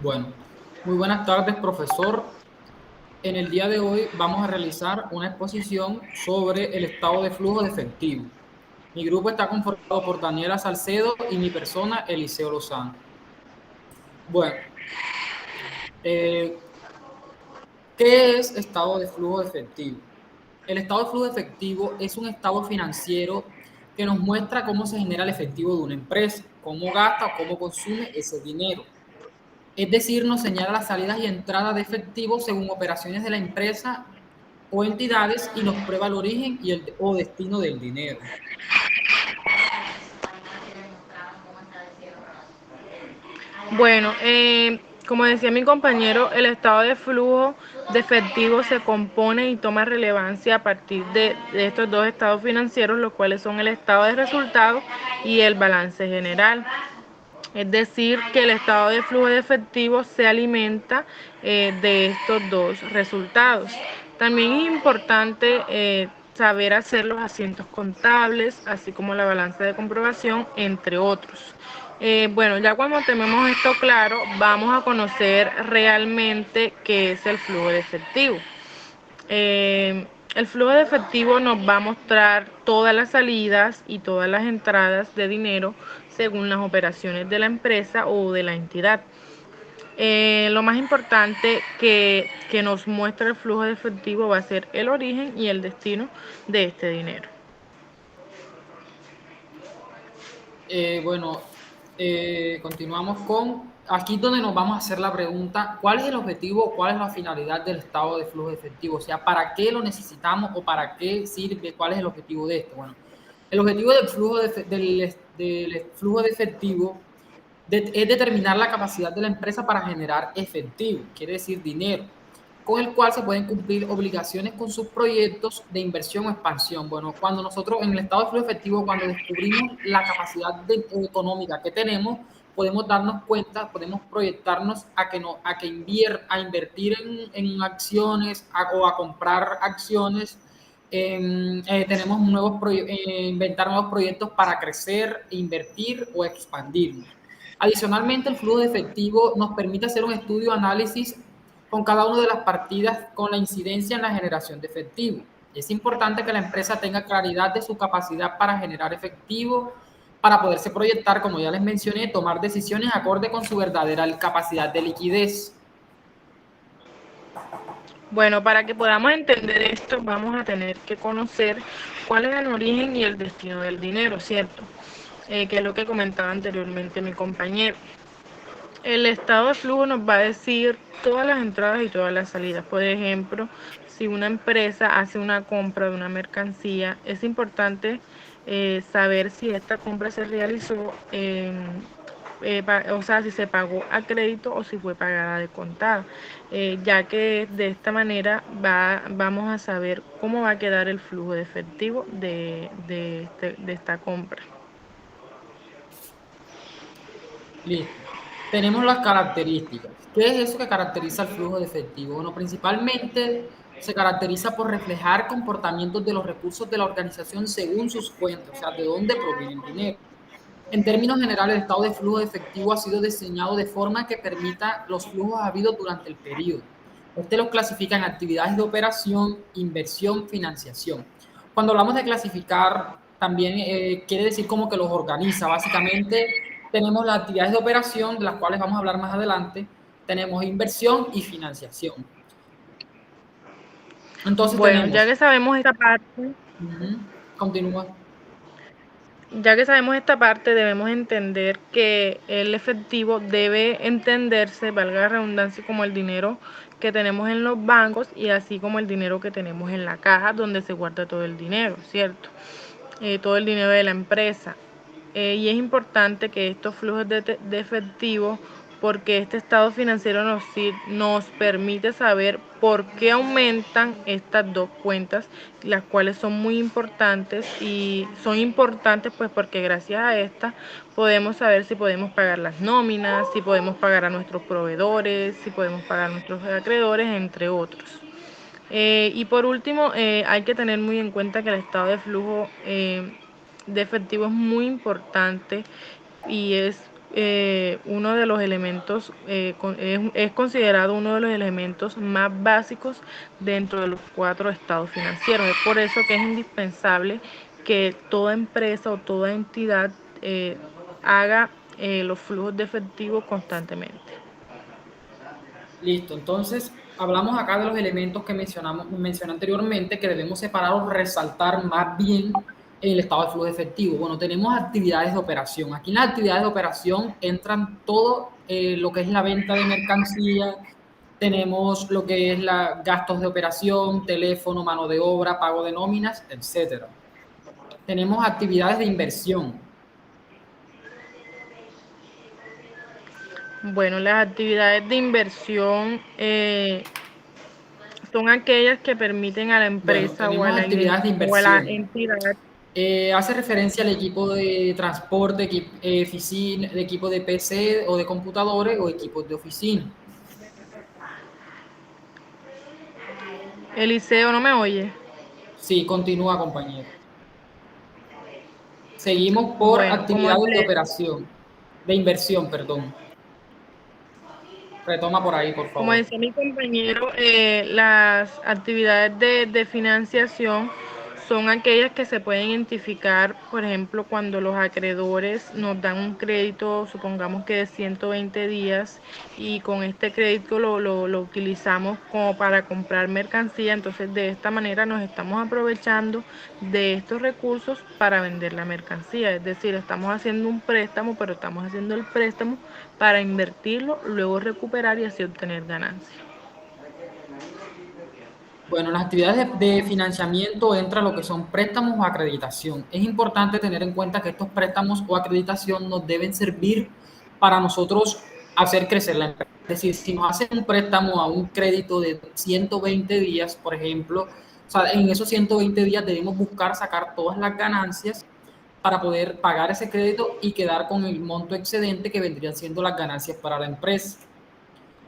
Bueno, muy buenas tardes, profesor. En el día de hoy vamos a realizar una exposición sobre el estado de flujo de efectivo. Mi grupo está conformado por Daniela Salcedo y mi persona, Eliseo Lozano. Bueno, eh, ¿qué es estado de flujo de efectivo? El estado de flujo de efectivo es un estado financiero que nos muestra cómo se genera el efectivo de una empresa, cómo gasta o cómo consume ese dinero. Es decir, nos señala las salidas y entradas de efectivo según operaciones de la empresa o entidades y nos prueba el origen o destino del dinero. Bueno, como decía mi compañero, el estado de flujo de efectivo se compone y toma relevancia a partir de estos dos estados financieros, los cuales son el estado de resultados y el balance general. Es decir, que el estado de flujo de efectivo se alimenta de estos dos resultados. También es importante saber hacer los asientos contables, así como la balanza de comprobación, entre otros. Bueno, ya cuando tenemos esto claro, vamos a conocer realmente qué es el flujo de efectivo. El flujo de efectivo nos va a mostrar todas las salidas y todas las entradas de dinero según las operaciones de la empresa o de la entidad. Lo más importante que nos muestra el flujo de efectivo va a ser el origen y el destino de este dinero. Bueno, continuamos con aquí donde nos vamos a hacer la pregunta, ¿cuál es el objetivo o cuál es la finalidad del estado de flujo de efectivo? O sea, ¿para qué lo necesitamos o para qué sirve? ¿Cuál es el objetivo de esto? Bueno, el objetivo del flujo de efectivo es determinar la capacidad de la empresa para generar efectivo, quiere decir dinero, con el cual se pueden cumplir obligaciones con sus proyectos de inversión o expansión. Bueno, cuando nosotros en el estado de flujo efectivo, cuando descubrimos la capacidad económica que tenemos, podemos darnos cuenta, podemos proyectarnos a que, no, a invertir en acciones o a comprar acciones. Tenemos inventar nuevos proyectos para crecer, invertir o expandirnos. Adicionalmente, el flujo de efectivo nos permite hacer un estudio análisis con cada una de las partidas con la incidencia en la generación de efectivo. Es importante que la empresa tenga claridad de su capacidad para generar efectivo, para poderse proyectar, como ya les mencioné, tomar decisiones acorde con su verdadera capacidad de liquidez. Bueno, para que podamos entender esto, vamos a tener que conocer cuál es el origen y el destino del dinero, ¿cierto? Que es lo que comentaba anteriormente mi compañero. El estado de flujo nos va a decir todas las entradas y todas las salidas. Por ejemplo, si una empresa hace una compra de una mercancía, es importante saber si esta compra se realizó, o sea, si se pagó a crédito o si fue pagada de contado, ya que de esta manera vamos a saber cómo va a quedar el flujo de efectivo de esta compra. Listo. Tenemos las características. ¿Qué es eso que caracteriza el flujo de efectivo? Bueno, principalmente se caracteriza por reflejar comportamientos de los recursos de la organización según sus cuentas, o sea, de dónde proviene el dinero. En términos generales, el estado de flujo de efectivo ha sido diseñado de forma que permita los flujos habidos durante el periodo. Este los clasifica en actividades de operación, inversión, financiación. Cuando hablamos de clasificar, también quiere decir como que los organiza. Básicamente, tenemos las actividades de operación, de las cuales vamos a hablar más adelante. Tenemos inversión y financiación. Entonces Bueno, ya tenemos, que sabemos esta parte, continúa. debemos entender que el efectivo debe entenderse, valga la redundancia, como el dinero que tenemos en los bancos y así como el dinero que tenemos en la caja donde se guarda todo el dinero, ¿cierto? Todo el dinero de la empresa. Y es importante que estos flujos de efectivo, porque este estado financiero nos permite saber por qué aumentan estas dos cuentas, las cuales son muy importantes y son importantes pues porque gracias a estas podemos saber si podemos pagar las nóminas, si podemos pagar a nuestros proveedores, si podemos pagar a nuestros acreedores, entre otros. Y por último, hay que tener muy en cuenta que el estado de flujo de efectivo es muy importante y es uno de los elementos, es considerado uno de los elementos más básicos dentro de los 4 estados financieros. Es por eso que es indispensable que toda empresa o toda entidad haga los flujos de efectivo constantemente. Listo, entonces hablamos acá de los elementos que mencioné anteriormente que debemos separar o resaltar más bien en el estado de flujo de efectivo. Bueno, tenemos actividades de operación. Aquí en las actividades de operación entran todo lo que es la venta de mercancía, tenemos lo que es gastos de operación, teléfono, mano de obra, pago de nóminas, etcétera. Tenemos actividades de inversión. Bueno, las actividades de inversión son aquellas que permiten a la Bueno, empresa tenemos actividades de o a la inversión. entidad. Hace referencia al equipo de transporte, equipo de PC o de computadores o equipos de oficina. Eliseo, ¿no me oye? Sí, continúa, compañero. Seguimos por Bueno, actividades de operación, de inversión, perdón. Retoma por ahí, por como favor. decía mi compañero, las actividades de financiación son aquellas que se pueden identificar, por ejemplo, cuando los acreedores nos dan un crédito, supongamos que de 120 días, y con este crédito lo utilizamos como para comprar mercancía. Entonces, de esta manera nos estamos aprovechando de estos recursos para vender la mercancía. Es decir, estamos haciendo un préstamo, pero estamos haciendo el préstamo para invertirlo, luego recuperar y así obtener ganancias. Bueno, en las actividades de financiamiento entra lo que son préstamos o acreditación. Es importante tener en cuenta que estos préstamos o acreditación nos deben servir para nosotros hacer crecer la empresa. Es decir, si nos hacen un préstamo a un crédito de 120 días, por ejemplo, o sea, en esos 120 días debemos buscar sacar todas las ganancias para poder pagar ese crédito y quedar con el monto excedente que vendrían siendo las ganancias para la empresa.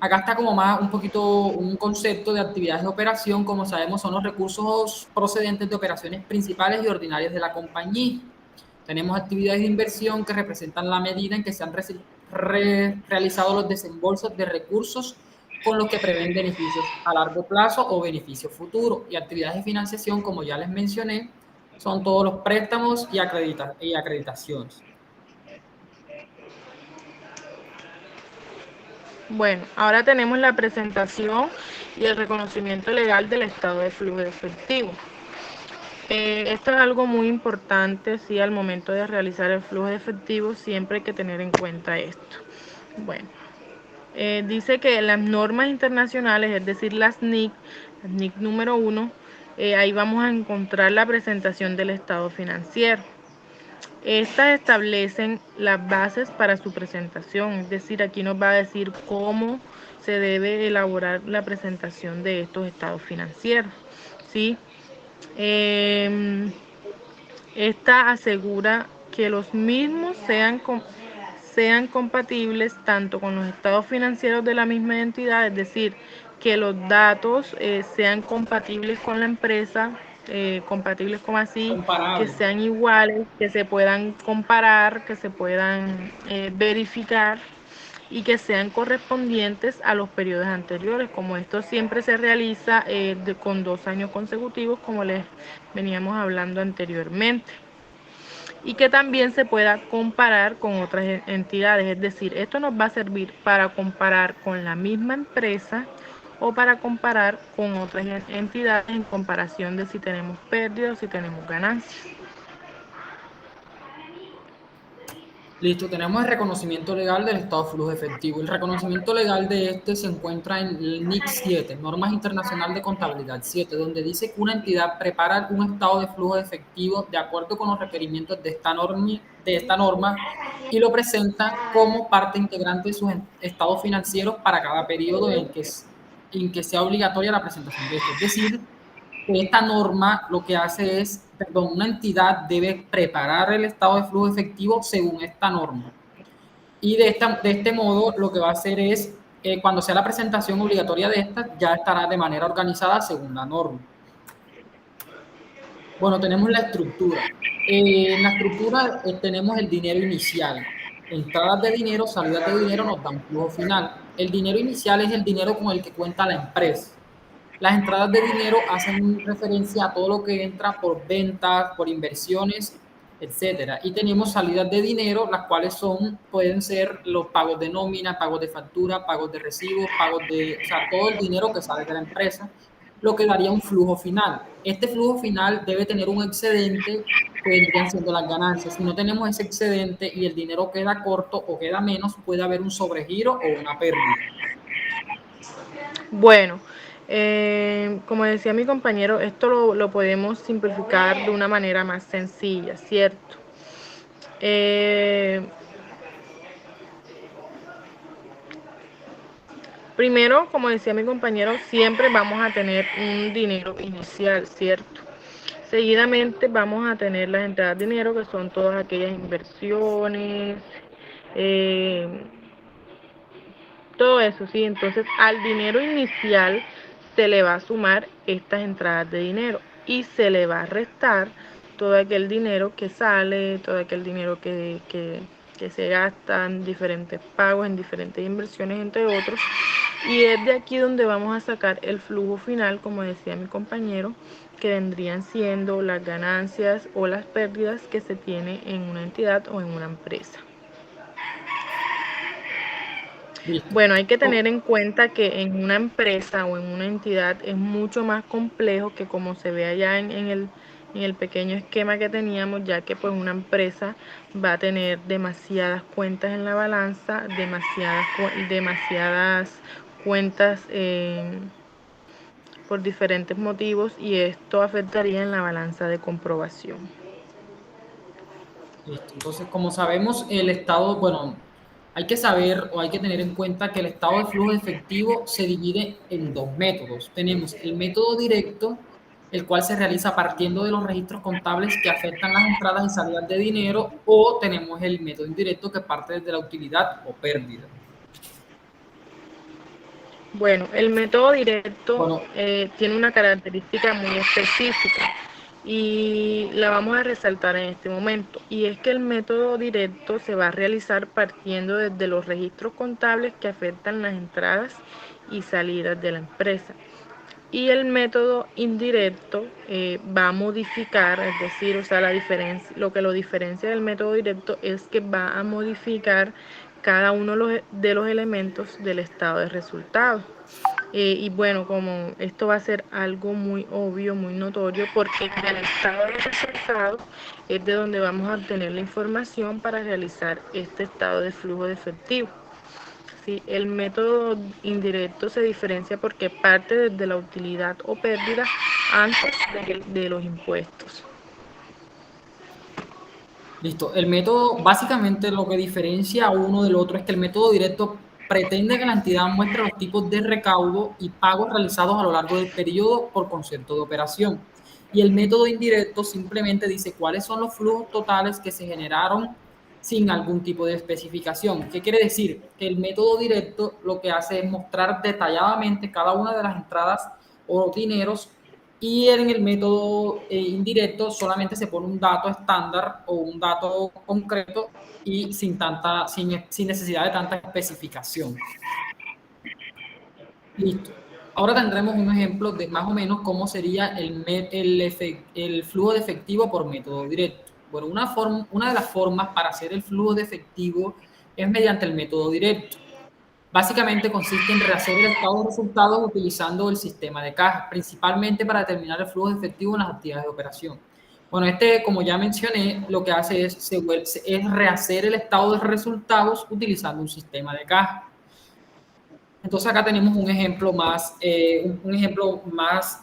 Acá está como más un poquito un concepto de actividades de operación, como sabemos, son los recursos procedentes de operaciones principales y ordinarias de la compañía. Tenemos actividades de inversión que representan la medida en que se han realizado los desembolsos de recursos con los que prevén beneficios a largo plazo o beneficios futuros. Y actividades de financiación, como ya les mencioné, son todos los préstamos y acreditaciones. Bueno, ahora tenemos la presentación y el reconocimiento legal del estado de flujo de efectivo. Esto es algo muy importante, sí, al momento de realizar el flujo de efectivo, siempre hay que tener en cuenta esto. Bueno, dice que las normas internacionales, es decir, las NIC número 1, ahí vamos a encontrar la presentación del estado financiero. Estas establecen las bases para su presentación, es decir, aquí nos va a decir cómo se debe elaborar la presentación de estos estados financieros, ¿sí? Esta asegura que los mismos sean compatibles tanto con los estados financieros de la misma entidad, es decir, que los datos sean compatibles con la empresa, compatibles como así, que Comparable. sean iguales, que se puedan comparar, que se puedan verificar y que sean correspondientes a los periodos anteriores, como esto siempre se realiza con 2 años consecutivos, como les veníamos hablando anteriormente, y que también se pueda comparar con otras entidades. Es decir, esto nos va a servir para comparar con la misma empresa o para comparar con otras entidades en comparación de si tenemos pérdidas o si tenemos ganancias. Listo, tenemos el reconocimiento legal del estado de flujo efectivo. El reconocimiento legal de este se encuentra en el NIC 7, Normas Internacional de Contabilidad 7, donde dice que una entidad prepara un estado de flujo efectivo de acuerdo con los requerimientos de esta norma y lo presenta como parte integrante de sus estados financieros para cada periodo en que sea obligatoria la presentación de esto. Es decir, esta norma lo que hace es, perdón, una entidad debe preparar el estado de flujo efectivo según esta norma. Y de este modo lo que va a hacer es, cuando sea la presentación obligatoria de esta, ya estará de manera organizada según la norma. Bueno, tenemos la estructura. En la estructura tenemos el dinero inicial. Entradas de dinero, salidas de dinero nos dan flujo final. El dinero inicial es el dinero con el que cuenta la empresa. Las entradas de dinero hacen referencia a todo lo que entra por ventas, por inversiones, etcétera. Y tenemos salidas de dinero, las cuales pueden ser los pagos de nómina, pagos de factura, pagos de recibos, o sea, todo el dinero que sale de la empresa, lo que daría un flujo final. Este flujo final debe tener un excedente que vendrían siendo las ganancias. Si no tenemos ese excedente y el dinero queda corto o queda menos, puede haber un sobregiro o una pérdida. Bueno, como decía mi compañero, esto lo podemos simplificar de una manera más sencilla, ¿cierto? Primero, como decía mi compañero, siempre vamos a tener un dinero inicial, ¿cierto? Seguidamente vamos a tener las entradas de dinero, que son todas aquellas inversiones, eh, todo eso, ¿sí? Entonces, al dinero inicial se le va a sumar estas entradas de dinero y se le va a restar todo aquel dinero que sale, todo aquel dinero que se gasta en diferentes pagos, en diferentes inversiones, entre otros. Y es de aquí donde vamos a sacar el flujo final, como decía mi compañero, que vendrían siendo las ganancias o las pérdidas que se tiene en una entidad o en una empresa. Listo. Bueno, hay que tener en cuenta que en una empresa o en una entidad es mucho más complejo que como se ve allá en el pequeño esquema que teníamos, ya que pues una empresa va a tener demasiadas cuentas en la balanza, demasiadas cuentas por diferentes motivos, y esto afectaría en la balanza de comprobación. Listo. Entonces, como sabemos, el estado, bueno, hay que saber o hay que tener en cuenta que el estado de flujo de efectivo se divide en dos métodos. Tenemos el método directo, el cual se realiza partiendo de los registros contables que afectan las entradas y salidas de dinero, o tenemos el método indirecto que parte desde la utilidad o pérdida. Bueno, el método directo Bueno, tiene una característica muy específica y la vamos a resaltar en este momento. Y es que el método directo se va a realizar partiendo desde los registros contables que afectan las entradas y salidas de la empresa. Y el método indirecto va a modificar, es decir, o sea, lo que lo diferencia del método directo es que va a modificar cada uno de los elementos del estado de resultados. Y bueno, como esto va a ser algo muy obvio, muy notorio, porque del estado de resultados es de donde vamos a obtener la información para realizar este estado de flujo de efectivo. Sí, el método indirecto se diferencia porque parte desde la utilidad o pérdida antes de los impuestos. listo. El método, básicamente lo que diferencia a uno del otro es que el método directo pretende que la entidad muestre los tipos de recaudo y pagos realizados a lo largo del periodo por concepto de operación. Y el método indirecto simplemente dice cuáles son los flujos totales que se generaron sin algún tipo de especificación. ¿Qué quiere decir? Que el método directo lo que hace es mostrar detalladamente cada una de las entradas o dineros, y en el método indirecto solamente se pone un dato estándar o un dato concreto y sin necesidad de tanta especificación. Listo. Ahora tendremos un ejemplo de más o menos cómo sería el flujo de efectivo por método directo. Bueno, una de las formas para hacer el flujo de efectivo es mediante el método directo. Básicamente consiste en rehacer el estado de resultados utilizando el sistema de cajas, principalmente para determinar el flujo de efectivo en las actividades de operación. Bueno, como ya mencioné, lo que hace es rehacer el estado de resultados utilizando un sistema de cajas. Entonces acá tenemos un ejemplo más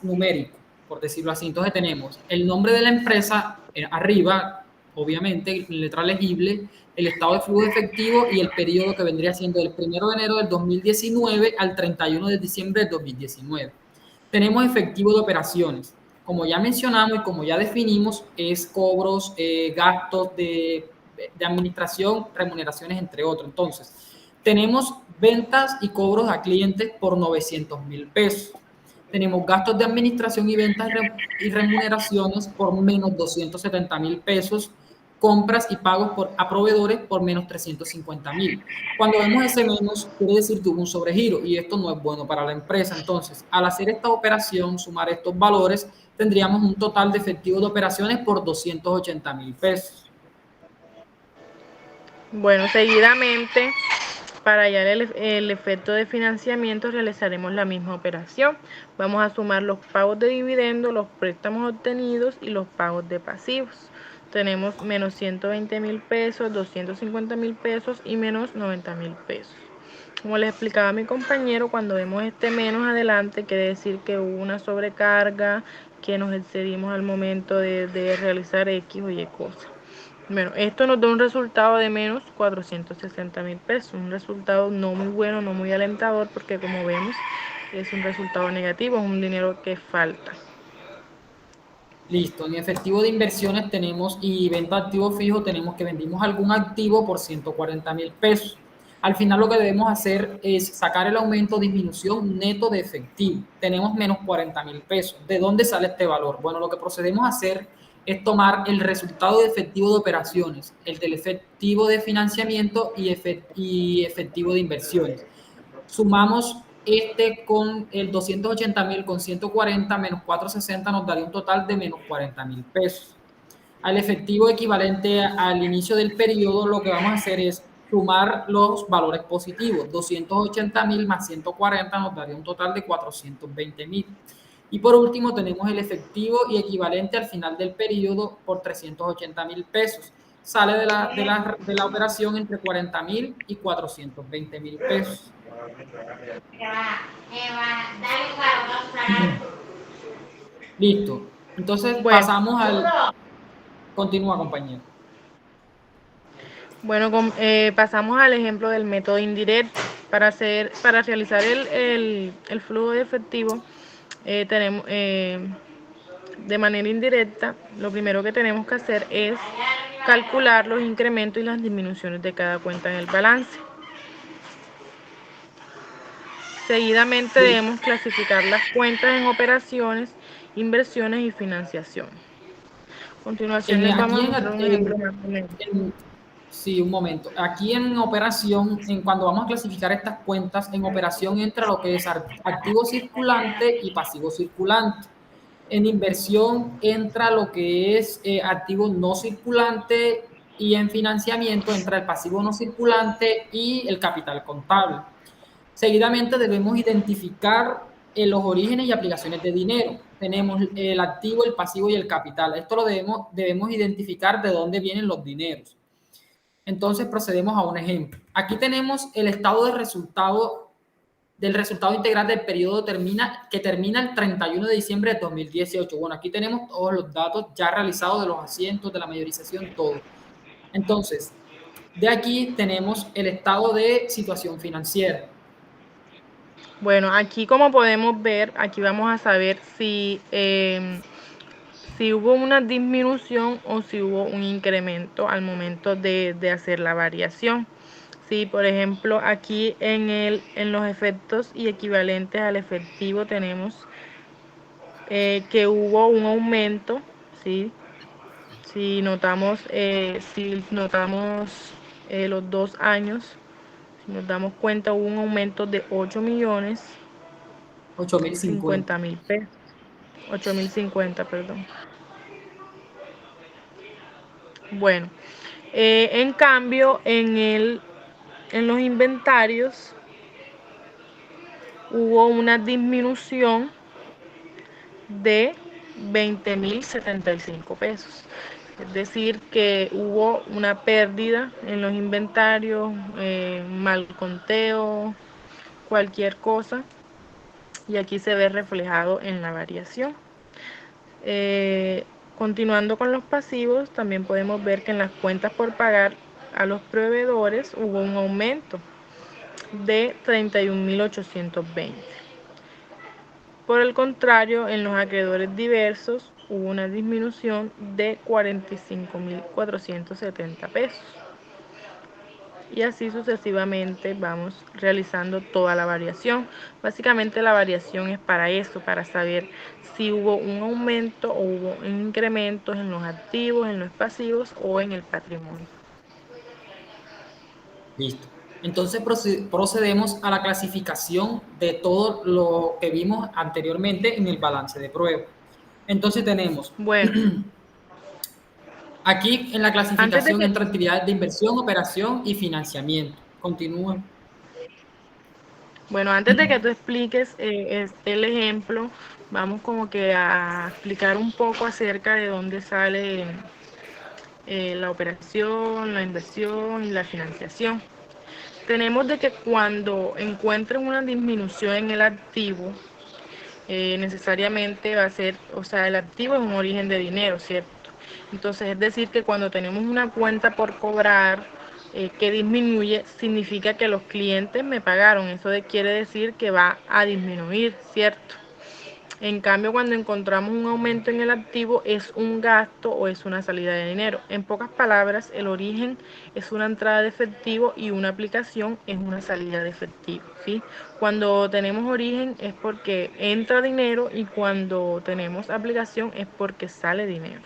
numérico, por decirlo así. Entonces tenemos el nombre de la empresa arriba, obviamente, en letra legible, el estado de flujo de efectivo y el periodo que vendría siendo del 1 de enero del 2019 al 31 de diciembre del 2019. Tenemos efectivo de operaciones. Como ya mencionamos y como ya definimos, es cobros, gastos de administración, remuneraciones, entre otros. Entonces, tenemos ventas y cobros a clientes por 900.000 pesos. Tenemos gastos de administración y ventas y remuneraciones por menos 270.000 pesos. compras y pagos a proveedores por menos 350.000. Cuando vemos ese menos, quiere decir que hubo un sobregiro y esto no es bueno para la empresa. Entonces, al hacer esta operación, sumar estos valores, tendríamos un total de efectivo de operaciones por 280.000 pesos. Bueno, seguidamente, para hallar el efecto de financiamiento, realizaremos la misma operación. Vamos a sumar los pagos de dividendos, los préstamos obtenidos y los pagos de pasivos. Tenemos menos 120.000 pesos, 250.000 pesos y menos 90.000 pesos. Como les explicaba mi compañero, cuando vemos este menos adelante, quiere decir que hubo una sobrecarga, que nos excedimos al momento de realizar X o Y cosas. Bueno, esto nos da un resultado de menos 460.000 pesos, un resultado no muy bueno, no muy alentador, porque como vemos es un resultado negativo, es un dinero que falta. Listo, en efectivo de inversiones tenemos y venta de activo fijo, tenemos que vendimos algún activo por 140.000 pesos. Al final lo que debemos hacer es sacar el aumento o disminución neto de efectivo. Tenemos menos 40.000 pesos. ¿De dónde sale este valor? Bueno, lo que procedemos a hacer es tomar el resultado de efectivo de operaciones, el del efectivo de financiamiento y efectivo de inversiones. Sumamos este con el 280.000 con 140 menos 460 nos daría un total de menos 40.000 pesos. Al efectivo equivalente al inicio del periodo, lo que vamos a hacer es sumar los valores positivos. 280.000 más 140 nos daría un total de 420.000. Y por último tenemos el efectivo y equivalente al final del periodo por 380.000 pesos. Sale de la operación entre 40.000 y 420.000 pesos. Listo. Entonces Bueno, pasamos al... Continúa, compañero. bueno, pasamos al ejemplo del método indirecto. Para realizar el flujo de efectivo, tenemos de manera indirecta, lo primero que tenemos que hacer es calcular los incrementos y las disminuciones de cada cuenta en el balance. Seguidamente Listo. debemos clasificar las cuentas en operaciones, inversiones y financiación. A continuación les vamos Aquí a mostrar un ejemplo más o menos. sí, un momento. Aquí en operación, cuando vamos a clasificar estas cuentas, en operación entra lo que es activo circulante y pasivo circulante. En inversión entra lo que es activo no circulante y en financiamiento entra el pasivo no circulante y el capital contable. Seguidamente debemos identificar los orígenes y aplicaciones de dinero. Tenemos el activo, el pasivo y el capital. Esto lo debemos identificar de dónde vienen los dineros. Entonces procedemos a un ejemplo. Aquí tenemos el estado de resultado del resultado integral del periodo que termina el 31 de diciembre de 2018. Bueno, aquí tenemos todos los datos ya realizados de los asientos, de la mayorización, todo. Entonces, de aquí tenemos el estado de situación financiera. Bueno, aquí como podemos ver, aquí vamos a saber si hubo una disminución o si hubo un incremento al momento de hacer la variación. Sí, por ejemplo, aquí en los efectos y equivalentes al efectivo tenemos que hubo un aumento, ¿sí? Si notamos los 2 años, si nos damos cuenta, hubo un aumento de 8.050. 8.050.000 pesos. 8.050, perdón. Bueno, en cambio, en los inventarios hubo una disminución de 20.075 pesos. Es decir, que hubo una pérdida en los inventarios, mal conteo, cualquier cosa. Y aquí se ve reflejado en la variación. Continuando con los pasivos, también podemos ver que en las cuentas por pagar a los proveedores hubo un aumento de 31.820. Por el contrario, en los acreedores diversos hubo una disminución de 45.470 pesos. y así sucesivamente vamos realizando toda la variación. Básicamente la variación es para eso, para saber si hubo un aumento o hubo incrementos en los activos, en los pasivos o en el patrimonio. Listo. Entonces procedemos a la clasificación de todo lo que vimos anteriormente en el balance de prueba. Entonces tenemos Bueno, aquí en la antes de clasificación que entre actividades de inversión, operación y financiamiento. Continúa. Bueno, antes de que tú expliques el ejemplo, vamos como que a explicar un poco acerca de dónde sale la operación, la inversión y la financiación. Tenemos de que cuando encuentren una disminución en el activo, necesariamente va a ser, o sea, el activo es un origen de dinero, ¿cierto? Entonces, es decir, que cuando tenemos una cuenta por cobrar que disminuye, significa que los clientes me pagaron. Eso quiere decir que va a disminuir, ¿cierto? En cambio, cuando encontramos un aumento en el activo, es un gasto o es una salida de dinero. En pocas palabras, el origen es una entrada de efectivo y una aplicación es una salida de efectivo, ¿sí? Cuando tenemos origen es porque entra dinero y cuando tenemos aplicación es porque sale dinero.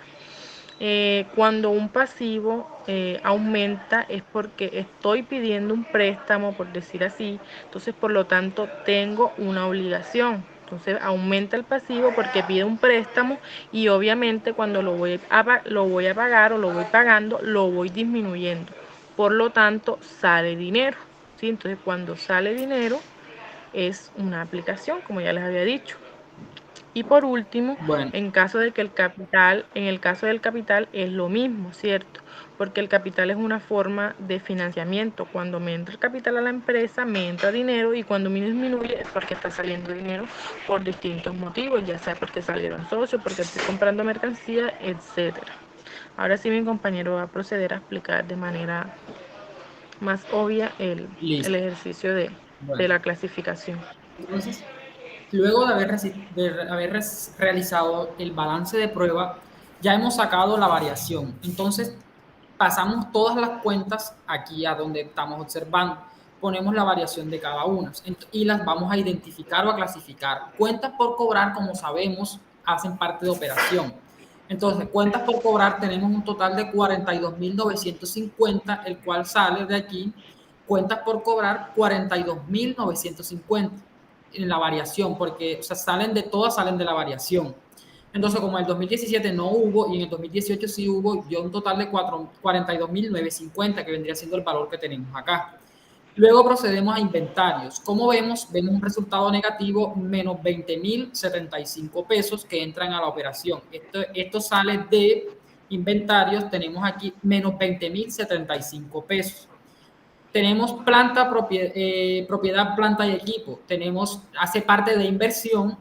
Cuando un pasivo aumenta es porque estoy pidiendo un préstamo, por decir así, entonces por lo tanto tengo una obligación. Entonces aumenta el pasivo porque pide un préstamo y obviamente cuando lo voy a pagar o lo voy pagando, lo voy disminuyendo. Por lo tanto sale dinero, ¿sí? Entonces cuando sale dinero es una aplicación, como ya les había dicho. Y por último, Bueno, en el caso del capital es lo mismo, ¿cierto? Porque el capital es una forma de financiamiento. Cuando me entra el capital a la empresa, me entra dinero y cuando me disminuye es porque está saliendo dinero por distintos motivos, ya sea porque salieron socios, porque estoy comprando mercancía, etcétera. Ahora sí mi compañero va a proceder a explicar de manera más obvia el listo. ejercicio de Bueno, la clasificación. entonces, luego de haber realizado el balance de prueba, ya hemos sacado la variación. Entonces, pasamos todas las cuentas aquí a donde estamos observando. Ponemos la variación de cada una y las vamos a identificar o a clasificar. Cuentas por cobrar, como sabemos, hacen parte de operación. Entonces, cuentas por cobrar tenemos un total de 42.950, el cual sale de aquí. Cuentas por cobrar 42.950 en la variación, porque o sea, salen de la variación. Entonces, como en el 2017 no hubo y en el 2018 sí hubo, dio un total de 42.950, que vendría siendo el valor que tenemos acá. Luego procedemos a inventarios. Como vemos un resultado negativo, menos 20.075 pesos que entran a la operación. Esto sale de inventarios, tenemos aquí menos 20.075 pesos. Tenemos propiedad, planta y equipo. Hace parte de inversión,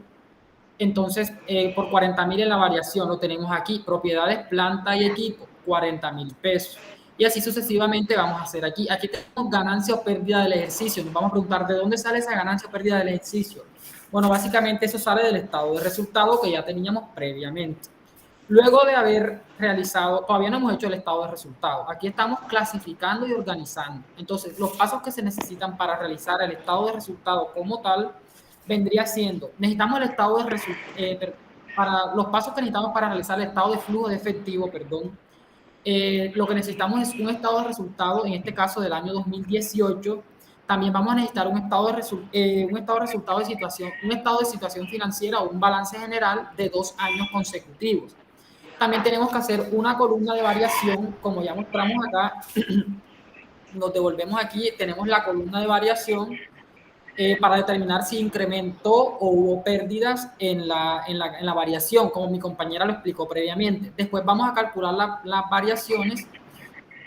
entonces por 40.000 en la variación lo tenemos aquí. Propiedades, planta y equipo, 40.000 pesos. Y así sucesivamente vamos a hacer aquí. Aquí tenemos ganancia o pérdida del ejercicio. Nos vamos a preguntar de dónde sale esa ganancia o pérdida del ejercicio. Bueno, básicamente eso sale del estado de resultado que ya teníamos previamente. Luego de haber realizado, todavía no hemos hecho el estado de resultados. Aquí estamos clasificando y organizando. Entonces, los pasos que se necesitan para realizar el estado de resultados como tal vendría siendo, necesitamos el estado de resultados, para los pasos que necesitamos para realizar el estado de flujo de efectivo, perdón, lo que necesitamos es un estado de resultados, en este caso del año 2018. También vamos a necesitar un estado de resultado de situación, un estado de situación financiera o un balance general de 2 años consecutivos. También tenemos que hacer una columna de variación, como ya mostramos acá. Nos devolvemos aquí, tenemos la columna de variación para determinar si incrementó o hubo pérdidas en la variación, como mi compañera lo explicó previamente. Después vamos a calcular las variaciones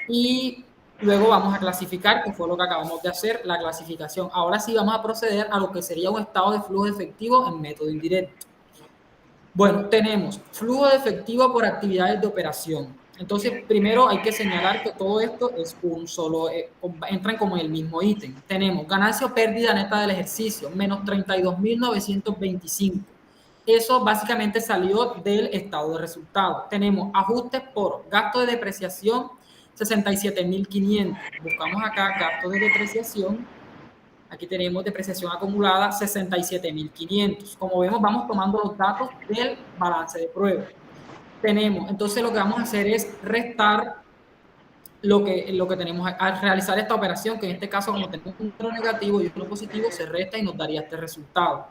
y luego vamos a clasificar, que fue lo que acabamos de hacer, la clasificación. Ahora sí vamos a proceder a lo que sería un estado de flujo de efectivo en método indirecto. Bueno, tenemos flujo de efectivo por actividades de operación. Entonces, primero hay que señalar que todo esto es un solo, entran como en el mismo ítem. Tenemos ganancia o pérdida neta del ejercicio, menos 32.925. Eso básicamente salió del estado de resultados. Tenemos ajustes por gasto de depreciación, 67.500. Buscamos acá gastos de depreciación. Aquí tenemos depreciación acumulada 67.500. Como vemos, vamos tomando los datos del balance de prueba. Tenemos, entonces lo que vamos a hacer es restar lo que tenemos al realizar esta operación, que en este caso, como tenemos un número negativo y uno positivo, se resta y nos daría este resultado.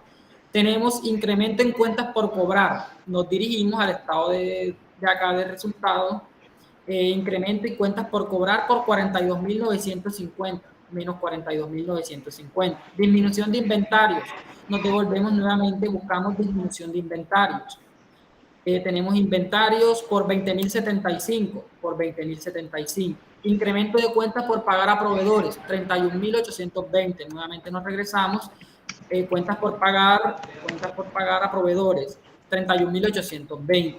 Tenemos incremento en cuentas por cobrar. Nos dirigimos al estado de acá de resultado. Incremento en cuentas por cobrar por 42.950, menos 42.950. Disminución de inventarios. Nos devolvemos nuevamente, buscamos disminución de inventarios. Tenemos inventarios por 20.075, por 20.075. Incremento de cuentas por pagar a proveedores, 31.820. Nuevamente nos regresamos. Cuentas por pagar a proveedores, 31.820.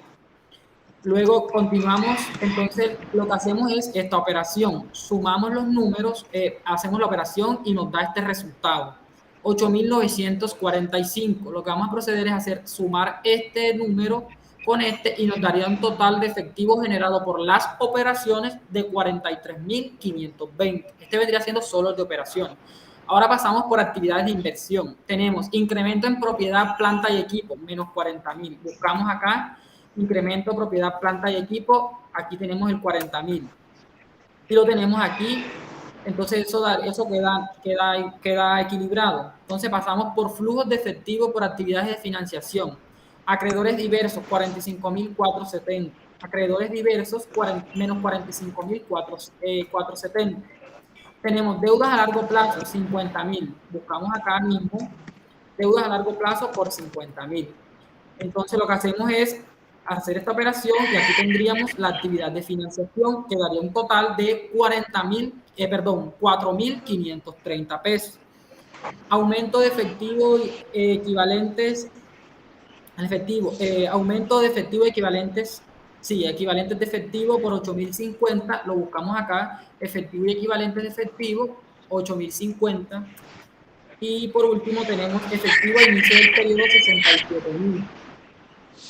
Luego continuamos, entonces lo que hacemos es esta operación, sumamos los números, hacemos la operación y nos da este resultado, 8.945. Lo que vamos a proceder es sumar este número con este y nos daría un total de efectivo generado por las operaciones de 43.520. Este vendría siendo solo el de operaciones. Ahora pasamos por actividades de inversión. Tenemos incremento en propiedad, planta y equipo, menos 40.000. Buscamos acá incremento, propiedad, planta y equipo. Aquí tenemos el 40.000. Y lo tenemos aquí. Entonces eso queda equilibrado. Entonces pasamos por flujos de efectivo por actividades de financiación. Acreedores diversos, 45.470. Acreedores diversos, menos 45.470. Tenemos deudas a largo plazo, 50.000. Buscamos acá mismo deudas a largo plazo por 50.000. Entonces lo que hacemos es hacer esta operación y aquí tendríamos la actividad de financiación que daría un total de 4.530 pesos. Aumento de efectivo equivalentes al efectivo, aumento de efectivo equivalentes de efectivo por 8.050, lo buscamos acá, efectivo y equivalentes de efectivo, 8.050. Y por último tenemos efectivo a inicio del periodo, 67.000.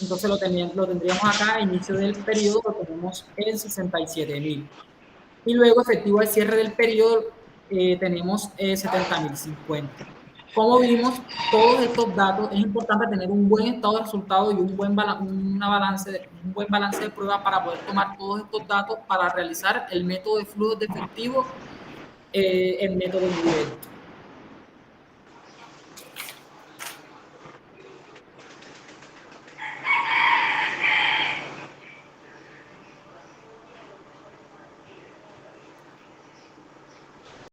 Entonces lo tendríamos acá, a inicio del periodo, lo tenemos en 67.000. Y luego efectivo al cierre del periodo, tenemos 70.050. Como vimos, todos estos datos, es importante tener un buen estado de resultados y un buen balance de prueba para poder tomar todos estos datos para realizar el método de flujos de efectivo, el método nivel.